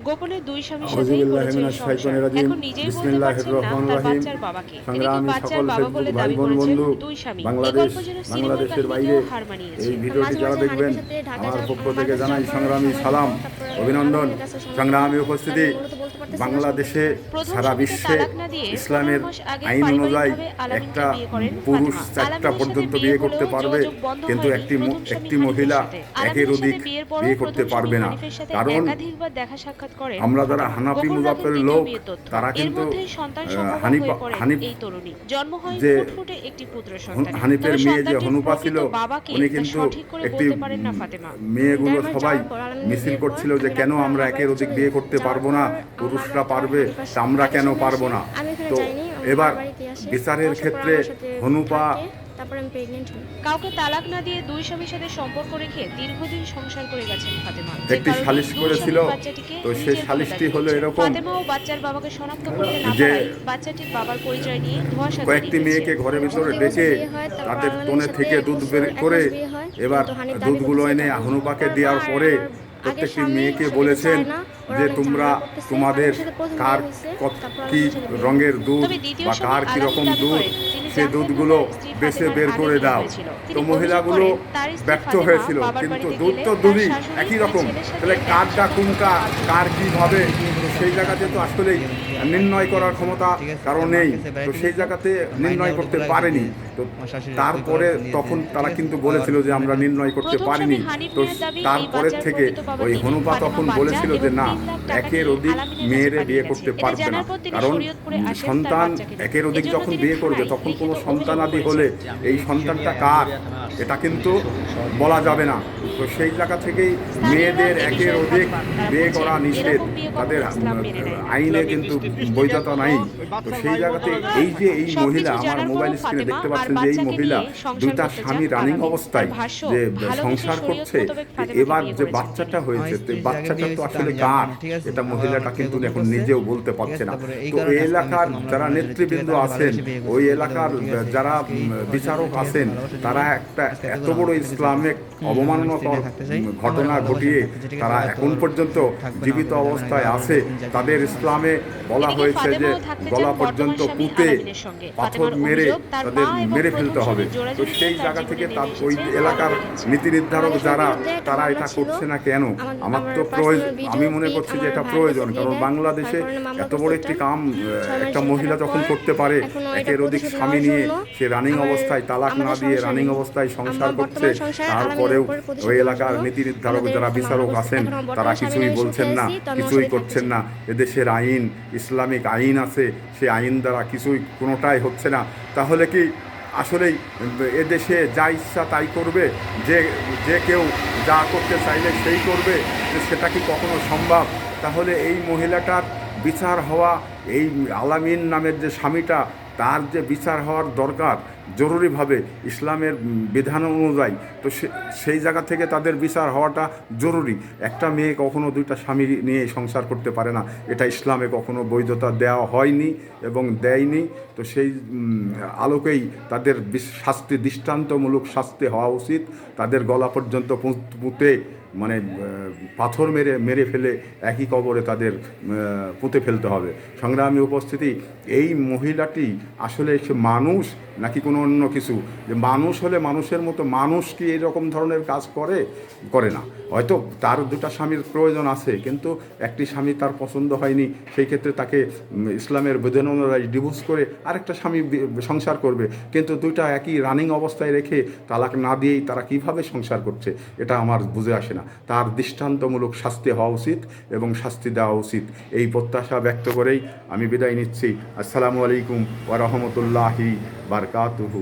গোপনে দুই স্বামীর সাথেই করেছে সংসার। এখন নিজেই বলতে পারছেন না তার বাচ্চার বাবাকে। তিনি কি বাচ্চার বাবা বলে দাবি করেছেন দুই স্বামী। এই গল্প যেন সিনেমার কাহিনীকেও হার মানিয়েছে। এই ভিডিওটি যারা দেখবেন আমার পক্ষ থেকে জানাই সংগ্রামী সালাম, অভিনন্দন। সংগ্রামী উপস্থিতি, বাংলাদেশে সারা বিশ্বে ইসলামের আইন অনুযায়ী একটা পুরুষ 4টা পর্যন্ত বিয়ে করতে পারবে, কিন্তু একটি মহিলা একের অধিক বিয়ে করতে পারবে না। কারণ আমরা যারা হানাফি মুজাফফরের লোক, তারা কিন্তু হানিফের মেয়ে যে হনুপা ছিল, উনি কিন্তু একটি মেয়েগুলো সবাই মিছিল করছিল যে কেন আমরা একের অধিক বিয়ে করতে পারবো না, পুরুষরা পারবে, আমরা কেন পারবো না। তো এবার বিচারের ক্ষেত্রে হনুপা কাউকে তালাক না দিয়ে দুই স্বামীর সাথে সম্পর্ক রেখে দীর্ঘদিন সংসার করে গেছেন ফাতেমা। একটি সালিশ করেছিল, তো সেই সালিশটি হলো এরকম, ফাতেমা ও বাচ্চার বাবাকে শনাক্ত করতে না পারায় বাচ্চাটির বাবার পরিচয় নিয়ে ধোঁয়াশা কয়েকটি মেয়েকে ঘরের ভিতরে ডেকে তাদের তনে থেকে দুধ বের করে এবার দুধগুলো এনে হনুপাকে দেওয়ার পরে প্রত্যেকটি মেয়েকে বলেছেন যে তোমরা তোমাদের কার কি রঙের দুধ বা কার কি রকম দুধ, সে দুধগুলো বেছে বের করে দাও। তো মহিলাগুলো ব্যর্থ হয়েছিল, কিন্তু দুধ তো দুধই একই রকম, তাহলে কারটা কোনটা কার কীভাবে, সেই জায়গাতে তো আসলেই নির্ণয় করার ক্ষমতা কারণ নেই। তো সেই জায়গাতে নির্ণয় করতে পারেনি। তো তারপরে তখন তারা কিন্তু বলেছিল যে আমরা নির্ণয় করতে পারিনি। তো তারপরের থেকে ওই হনুপা তখন বলেছিল যে না, একের অধিক মেয়েরে বিয়ে করতে পারবে না, কারণ সন্তান একের অধিক যখন বিয়ে করবে তখন কোনো সন্তানাদি হলে এই সন্তানটা কার এটা কিন্তু বলা যাবে না। তো সেই জায়গা থেকেই মেয়েদের একের অধিক বিয়ে করা নিষেধ, তাদের আইনে কিন্তু বৈধতা নাই। তো সেই জায়গাতে এই যে এই মহিলা, আমার মোবাইল স্ক্রিনে দেখতে পাচ্ছেন যে এই মহিলা দুইটা স্বামী রানিং অবস্থায় যে সংসার করছে, এবার যে বাচ্চাটা হয়েছে, বাচ্চাটা তো আসলে কার এটা মহিলাটা কিন্তু এখন নিজেও বলতে পারছে না। তো এই এলাকার যারা নেতৃবৃন্দ আছেন, ওই এলাকার যারা বিচারক আছেন, তারা একটা এত বড় ইসলামিক অবমাননাকর ঘটনা ঘটিয়ে তারা এখন পর্যন্ত জীবিত অবস্থায় আছে। তাদের ইসলামে বলা হয়েছে যে গলা পর্যন্ত পুঁতে পাথর মেরে তাদের মেরে ফেলতে হবে। তো সেই জায়গা থেকে তার ওই এলাকার নীতি নির্ধারক যারা, তারা এটা করছে না কেন? আমার তো প্রয়োজন, আমি মনে করছি যে এটা প্রয়োজন, কারণ বাংলাদেশে এত বড় একটি কাম একটা মহিলা যখন করতে পারে, একের অধিক স্বামী নিয়ে সে রানিং অবস্থায়, তালাক না দিয়ে রানিং অবস্থায় সংসার করছে, তারপরেও ওই এলাকার নীতি নির্ধারক যারা বিচারক আছেন তারা কিছুই বলছেন না, কিছুই করছেন না। এদেশের আইন, ইসলামিক আইন আছে, সে আইন দ্বারা কিছুই কোনোটাই হচ্ছে না। তাহলে কি আসলেই এদেশে যা ইচ্ছা তাই করবে, যে কেউ যা করতে চাইলে সেই করবে, সেটা কি কখনো সম্ভব? তাহলে এই মহিলাটার বিচার হওয়া, এই আলামিন নামের যে স্বামীটা, তার যে বিচার হওয়ার দরকার জরুরিভাবে ইসলামের বিধান অনুযায়ী। তো সেই জায়গা থেকে তাদের বিচার হওয়াটা জরুরি। একটা মেয়ে কখনো দুইটা স্বামী নিয়ে সংসার করতে পারে না, এটা ইসলামে কখনো বৈধতা দেওয়া হয়নি এবং দেয়নি। তো সেই আলোকেই তাদের শাস্তি, দৃষ্টান্তমূলক শাস্তি হওয়া উচিত। তাদের গলা পর্যন্ত পুঁতে মানে পাথর মেরে ফেলে একই কবরে তাদের পুঁতে ফেলতে হবে। সংগ্রামী উপস্থিতি, এই মহিলাটি আসলে সে মানুষ নাকি কোনো অন্য কিছু? যে মানুষ হলে মানুষের মতো, মানুষ কি এরকম ধরনের কাজ করে না? হয়তো তার দুটা স্বামীর প্রয়োজন আছে, কিন্তু একটি স্বামী তার পছন্দ হয়নি, সেই ক্ষেত্রে তাকে ইসলামের বিধান অনুযায়ী ডিভোর্স করে আরেকটা স্বামী সংসার করবে। কিন্তু দুইটা একই রানিং অবস্থায় রেখে তালাক না দিয়েই তারা কিভাবে সংসার করছে, এটা আমার বুঝে আসে না। তার দৃষ্টান্তমূলক শাস্তি হওয়া উচিত এবং শাস্তি দেওয়া উচিত। এই প্রত্যাশা ব্যক্ত করেই আমি বিদায় নিচ্ছি। আসসালামু আলাইকুম ওয়া রাহমাতুল্লাহি বারাকাতুহু।